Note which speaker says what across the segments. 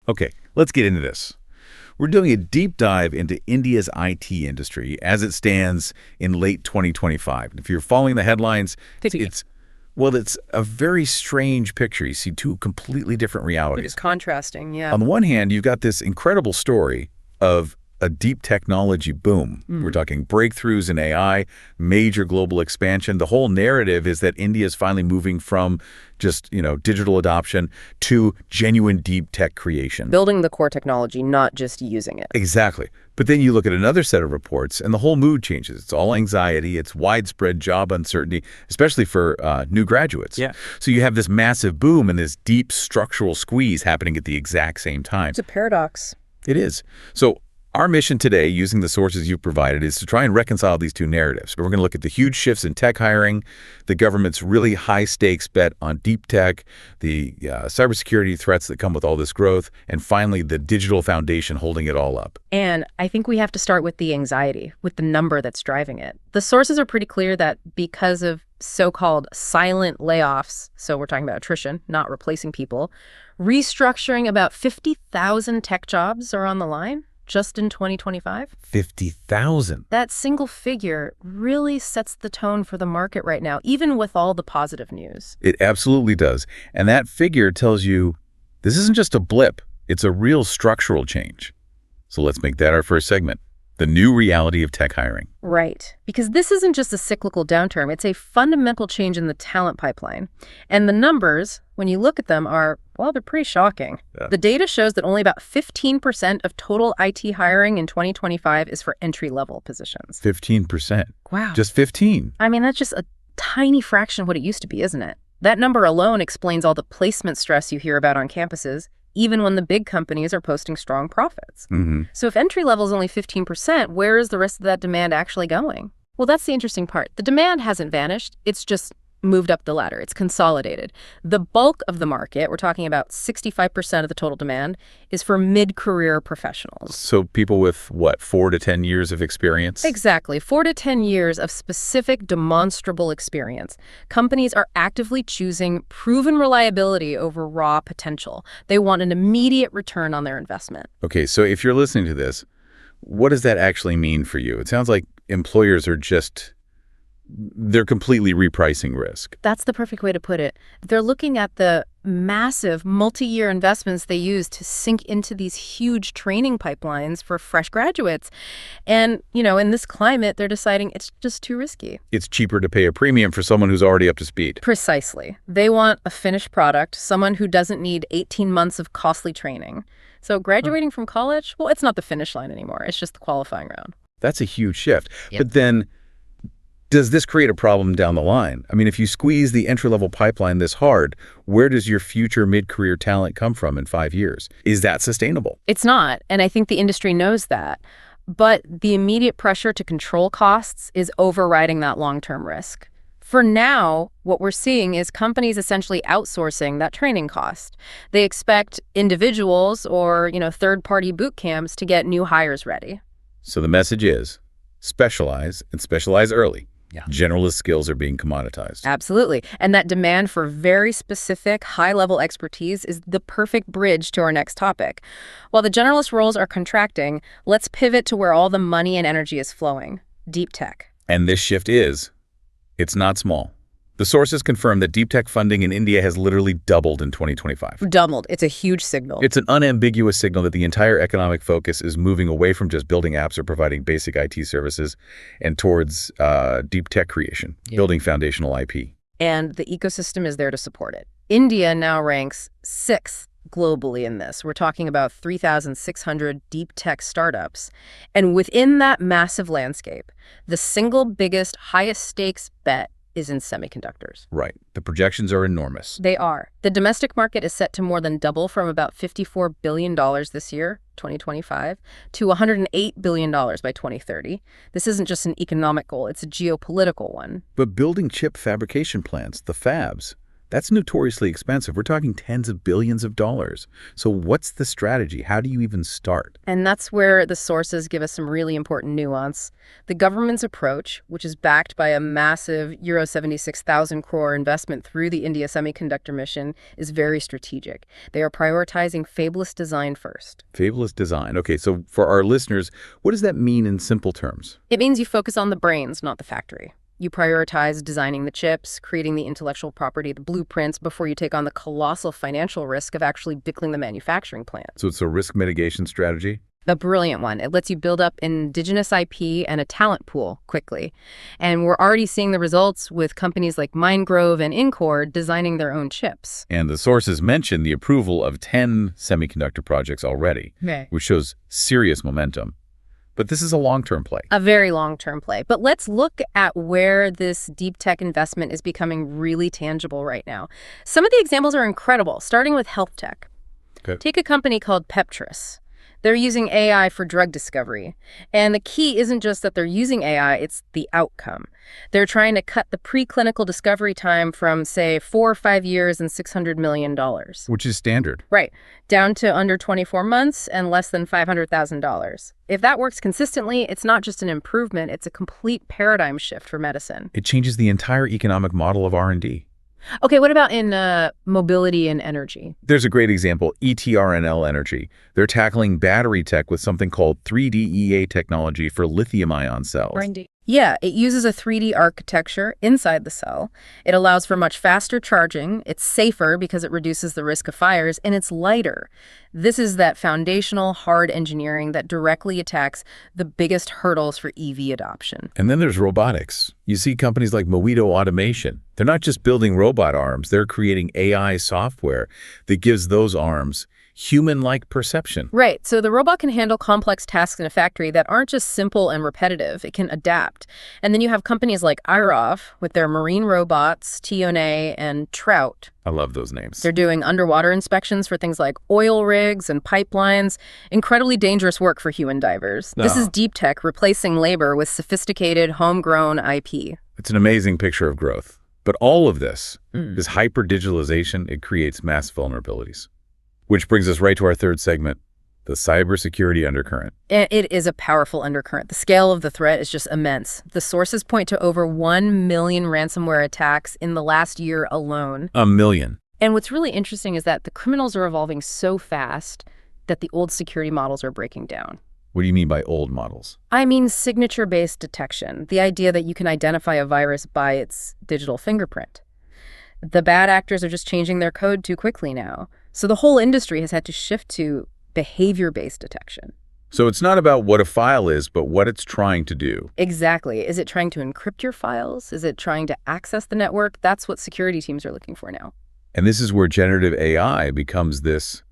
Speaker 1: Okay, let's get into this. We're doing a deep dive into India's IT industry as it stands in late 2025. If you're following the headlines, it's a very strange picture. You see two completely different
Speaker 2: It
Speaker 1: realities.
Speaker 2: is contrasting, yeah.
Speaker 1: On the one hand, you've got this incredible story of a deep technology boom. We're talking breakthroughs in AI, major global expansion. The whole narrative is that India is finally moving from just, digital adoption to genuine deep tech creation.
Speaker 2: Building the core technology, not just using it.
Speaker 1: Exactly. But then you look at another set of reports and the whole mood changes. It's all anxiety. It's widespread job uncertainty, especially for new graduates.
Speaker 3: Yeah.
Speaker 1: So you have this massive boom and this deep structural squeeze happening at the exact same time.
Speaker 2: It's a paradox.
Speaker 1: It is. So our mission today, using the sources you've provided, is to try and reconcile these two narratives. We're going to look at the huge shifts in tech hiring, the government's really high-stakes bet on deep tech, the cybersecurity threats that come with all this growth, and finally, the digital foundation holding it all up.
Speaker 2: And I think we have to start with the anxiety, with the number that's driving it. The sources are pretty clear that because of so-called silent layoffs, so we're talking about attrition, not replacing people, restructuring about 50,000 tech jobs are on the line just in 2025.
Speaker 1: 50,000.
Speaker 2: That single figure really sets the tone for the market right now, even with all the positive news.
Speaker 1: It absolutely does. And that figure tells you this isn't just a blip. It's a real structural change. So let's make that our first segment. The new reality of tech hiring.
Speaker 2: Right. Because this isn't just a cyclical downturn. It's a fundamental change in the talent pipeline. And the numbers, when you look at them, they're pretty shocking.
Speaker 1: Yeah.
Speaker 2: The data shows that only about 15% of total IT hiring in 2025 is for entry-level positions.
Speaker 1: 15%.
Speaker 2: Wow.
Speaker 1: Just 15.
Speaker 2: I mean, that's just a tiny fraction of what it used to be, isn't it? That number alone explains all the placement stress you hear about on campuses, even when the big companies are posting strong profits. So if entry level is only 15%, where is the rest of that demand actually going? Well, that's the interesting part. The demand hasn't vanished. It's just moved up the ladder. It's consolidated. The bulk of the market, we're talking about 65% of the total demand, is for mid-career professionals.
Speaker 1: So people with, 4 to 10 years of experience?
Speaker 2: Exactly. 4 to 10 years of specific demonstrable experience. Companies are actively choosing proven reliability over raw potential. They want an immediate return on their investment.
Speaker 1: Okay, so if you're listening to this, what does that actually mean for you? It sounds like employers are they're completely repricing risk.
Speaker 2: That's the perfect way to put it. They're looking at the massive multi-year investments they use to sink into these huge training pipelines for fresh graduates. And, in this climate, they're deciding it's just too risky.
Speaker 1: It's cheaper to pay a premium for someone who's already up to speed.
Speaker 2: Precisely. They want a finished product, someone who doesn't need 18 months of costly training. So graduating from college, well, it's not the finish line anymore. It's just the qualifying round.
Speaker 1: That's a huge shift.
Speaker 2: Yep.
Speaker 1: But then, does this create a problem down the line? I mean, if you squeeze the entry-level pipeline this hard, where does your future mid-career talent come from in 5 years? Is that sustainable?
Speaker 2: It's not, and I think the industry knows that. But the immediate pressure to control costs is overriding that long-term risk. For now, what we're seeing is companies essentially outsourcing that training cost. They expect individuals or, third-party boot camps to get new hires ready.
Speaker 1: So the message is specialize and specialize early.
Speaker 3: Yeah.
Speaker 1: Generalist skills are being commoditized.
Speaker 2: Absolutely. And that demand for very specific, high-level expertise is the perfect bridge to our next topic. While the generalist roles are contracting, let's pivot to where all the money and energy is flowing: deep tech.
Speaker 1: And this shift it's not small. The sources confirm that deep tech funding in India has literally doubled in 2025.
Speaker 2: Doubled. It's a huge signal.
Speaker 1: It's an unambiguous signal that the entire economic focus is moving away from just building apps or providing basic IT services and towards deep tech creation, building foundational IP.
Speaker 2: And the ecosystem is there to support it. India now ranks 6th globally in this. We're talking about 3,600 deep tech startups. And within that massive landscape, the single biggest, highest stakes bet is in semiconductors.
Speaker 1: Right. The projections are enormous.
Speaker 2: They are. The domestic market is set to more than double from about $54 billion this year, 2025, to $108 billion by 2030. This isn't just an economic goal, it's a geopolitical one.
Speaker 1: But building chip fabrication plants, the fabs, That's notoriously expensive. We're talking tens of billions of dollars. So what's the strategy? How do you even start?
Speaker 2: And that's where the sources give us some really important nuance. The government's approach, which is backed by a massive Euro 76,000 crore investment through the India Semiconductor Mission, is very strategic. They are prioritizing fabless design first.
Speaker 1: Fabless design. Okay, so for our listeners, what does that mean in simple terms?
Speaker 2: It means you focus on the brains, not the factory. You prioritize designing the chips, creating the intellectual property, the blueprints, before you take on the colossal financial risk of actually building the manufacturing plant.
Speaker 1: So it's a risk mitigation strategy?
Speaker 2: A brilliant one. It lets you build up indigenous IP and a talent pool quickly. And we're already seeing the results with companies like Mindgrove and Incore designing their own chips.
Speaker 1: And the sources mention the approval of 10 semiconductor projects already, which shows serious momentum. But this is a long-term play.
Speaker 2: A very long-term play. But let's look at where this deep tech investment is becoming really tangible right now. Some of the examples are incredible, starting with health tech.
Speaker 1: Okay.
Speaker 2: Take a company called Peptris. They're using AI for drug discovery. And the key isn't just that they're using AI, it's the outcome. They're trying to cut the preclinical discovery time from, say, 4 or 5 years and $600 million.
Speaker 1: Which is standard.
Speaker 2: Right. Down to under 24 months and less than $500,000. If that works consistently, it's not just an improvement, it's a complete paradigm shift for medicine.
Speaker 1: It changes the entire economic model of R&D.
Speaker 2: Okay, what about in mobility and energy?
Speaker 1: There's a great example, ETRNL Energy. They're tackling battery tech with something called 3DEA technology for lithium-ion cells.
Speaker 2: Yeah, it uses a 3D architecture inside the cell. It allows for much faster charging, it's safer because it reduces the risk of fires, and it's lighter. This is that foundational hard engineering that directly attacks the biggest hurdles for EV adoption.
Speaker 1: And then there's robotics. You see companies like Moito Automation. They're not just building robot arms, they're creating AI software that gives those arms human-like perception.
Speaker 2: Right, so the robot can handle complex tasks in a factory that aren't just simple and repetitive. It can adapt. And then you have companies like IROV with their marine robots, Tione and Trout.
Speaker 1: I love those names.
Speaker 2: They're doing underwater inspections for things like oil rigs and pipelines. Incredibly dangerous work for human divers. This is deep tech replacing labor with sophisticated, homegrown IP.
Speaker 1: It's an amazing picture of growth. But all of this hyper-digitalization, it creates mass vulnerabilities. Which brings us right to our third segment, the cybersecurity undercurrent.
Speaker 2: It is a powerful undercurrent. The scale of the threat is just immense. The sources point to over 1 million ransomware attacks in the last year alone.
Speaker 1: 1 million.
Speaker 2: And what's really interesting is that the criminals are evolving so fast that the old security models are breaking down.
Speaker 1: What do you mean by old models?
Speaker 2: I mean signature-based detection, the idea that you can identify a virus by its digital fingerprint. The bad actors are just changing their code too quickly now. So the whole industry has had to shift to behavior-based detection.
Speaker 1: So it's not about what a file is, but what it's trying to do.
Speaker 2: Exactly. Is it trying to encrypt your files? Is it trying to access the network? That's what security teams are looking for now.
Speaker 1: And this is where generative AI becomes this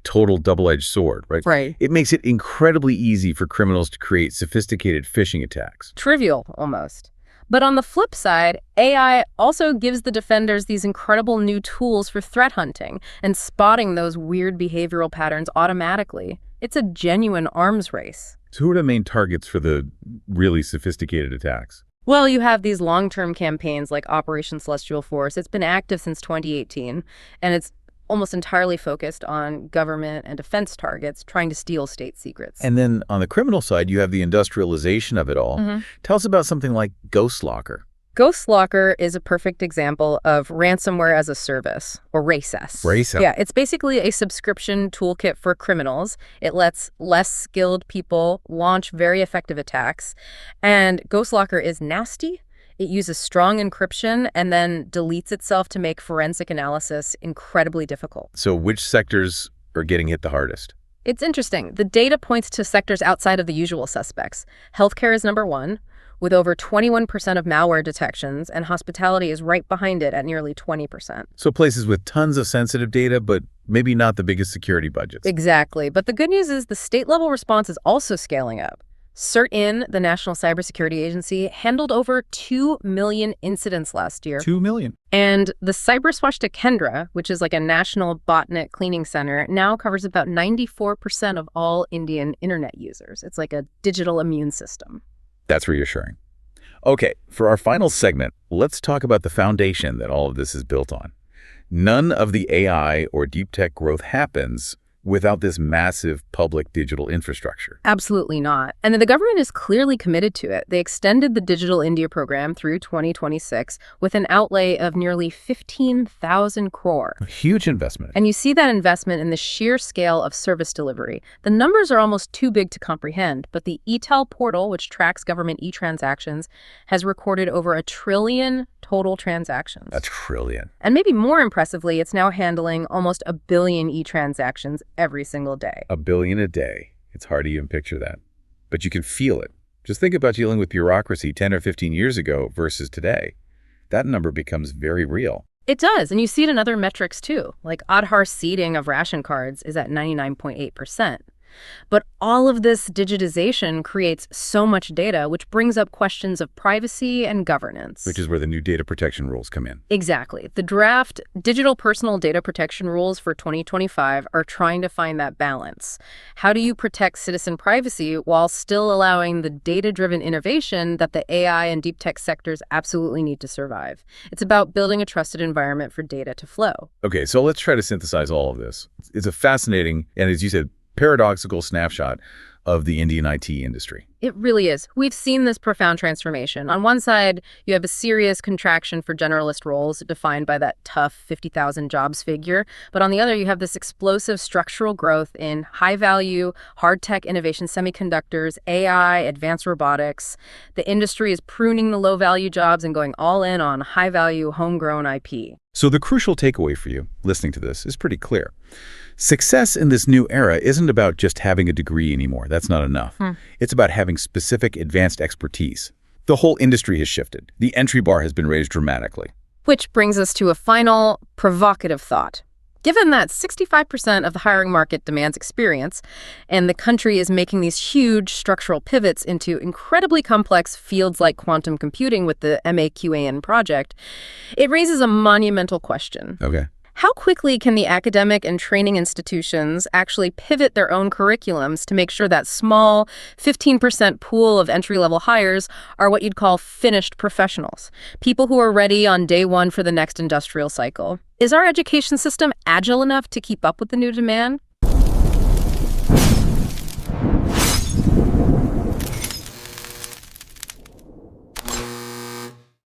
Speaker 1: total double-edged sword, right?
Speaker 2: Right.
Speaker 1: It makes it incredibly easy for criminals to create sophisticated phishing attacks.
Speaker 2: Trivial, almost. But on the flip side, AI also gives the defenders these incredible new tools for threat hunting and spotting those weird behavioral patterns automatically. It's a genuine arms race.
Speaker 1: So who are the main targets for the really sophisticated attacks?
Speaker 2: Well, you have these long-term campaigns like Operation Celestial Force. It's been active since 2018, and it's almost entirely focused on government and defense targets trying to steal state secrets.
Speaker 1: And then on the criminal side, you have the industrialization of it all. Tell us about something like GhostLocker.
Speaker 2: GhostLocker is a perfect example of ransomware as a service, or RACES.
Speaker 1: RACES.
Speaker 2: Yeah, it's basically a subscription toolkit for criminals. It lets less skilled people launch very effective attacks. And GhostLocker is nasty. It uses strong encryption and then deletes itself to make forensic analysis incredibly difficult.
Speaker 1: So which sectors are getting hit the hardest?
Speaker 2: It's interesting. The data points to sectors outside of the usual suspects. Healthcare is number one, with over 21% of malware detections, and hospitality is right behind it at nearly 20%.
Speaker 1: So places with tons of sensitive data, but maybe not the biggest security budgets.
Speaker 2: Exactly. But the good news is the state-level response is also scaling up. CERT-In, the National Cybersecurity Agency, handled over 2 million incidents last year.
Speaker 1: 2 million.
Speaker 2: And the CyberSwastika Kendra, which is like a national botnet cleaning center, now covers about 94% of all Indian internet users. It's like a digital immune system.
Speaker 1: That's reassuring. Okay, for our final segment, let's talk about the foundation that all of this is built on. None of the AI or deep tech growth happens without this massive public digital infrastructure.
Speaker 2: Absolutely not. And the government is clearly committed to it. They extended the Digital India program through 2026 with an outlay of nearly 15,000 crore.
Speaker 1: A huge investment.
Speaker 2: And you see that investment in the sheer scale of service delivery. The numbers are almost too big to comprehend, but the eTel portal, which tracks government e-transactions, has recorded over 1 trillion total transactions.
Speaker 1: 1 trillion.
Speaker 2: And maybe more impressively, it's now handling almost 1 billion e-transactions every single day.
Speaker 1: 1 billion a day. It's hard to even picture that. But you can feel it. Just think about dealing with bureaucracy 10 or 15 years ago versus today. That number becomes very real.
Speaker 2: It does, and you see it in other metrics too, like Aadhaar seeding of ration cards is at 99.8%. But all of this digitization creates so much data, which brings up questions of privacy and governance.
Speaker 1: Which is where the new data protection rules come in.
Speaker 2: Exactly. The draft Digital Personal Data Protection Rules for 2025 are trying to find that balance. How do you protect citizen privacy while still allowing the data-driven innovation that the AI and deep tech sectors absolutely need to survive? It's about building a trusted environment for data to flow.
Speaker 1: Okay, so let's try to synthesize all of this. It's a fascinating, and as you said, paradoxical snapshot of the Indian IT industry.
Speaker 2: It really is. We've seen this profound transformation. On one side, you have a serious contraction for generalist roles defined by that tough 50,000 jobs figure. But on the other, you have this explosive structural growth in high-value, hard-tech innovation, semiconductors, AI, advanced robotics. The industry is pruning the low-value jobs and going all in on high-value, homegrown IP.
Speaker 1: So the crucial takeaway for you listening to this is pretty clear. Success in this new era isn't about just having a degree anymore. That's not enough. It's about having specific advanced expertise. The whole industry has shifted. The entry bar has been raised dramatically.
Speaker 2: Which brings us to a final provocative thought. Given that 65% of the hiring market demands experience, and the country is making these huge structural pivots into incredibly complex fields like quantum computing with the MAQAN project, it raises a monumental question.
Speaker 1: Okay.
Speaker 2: How quickly can the academic and training institutions actually pivot their own curriculums to make sure that small 15% pool of entry-level hires are what you'd call finished professionals, people who are ready on day one for the next industrial cycle? Is our education system agile enough to keep up with the new demand?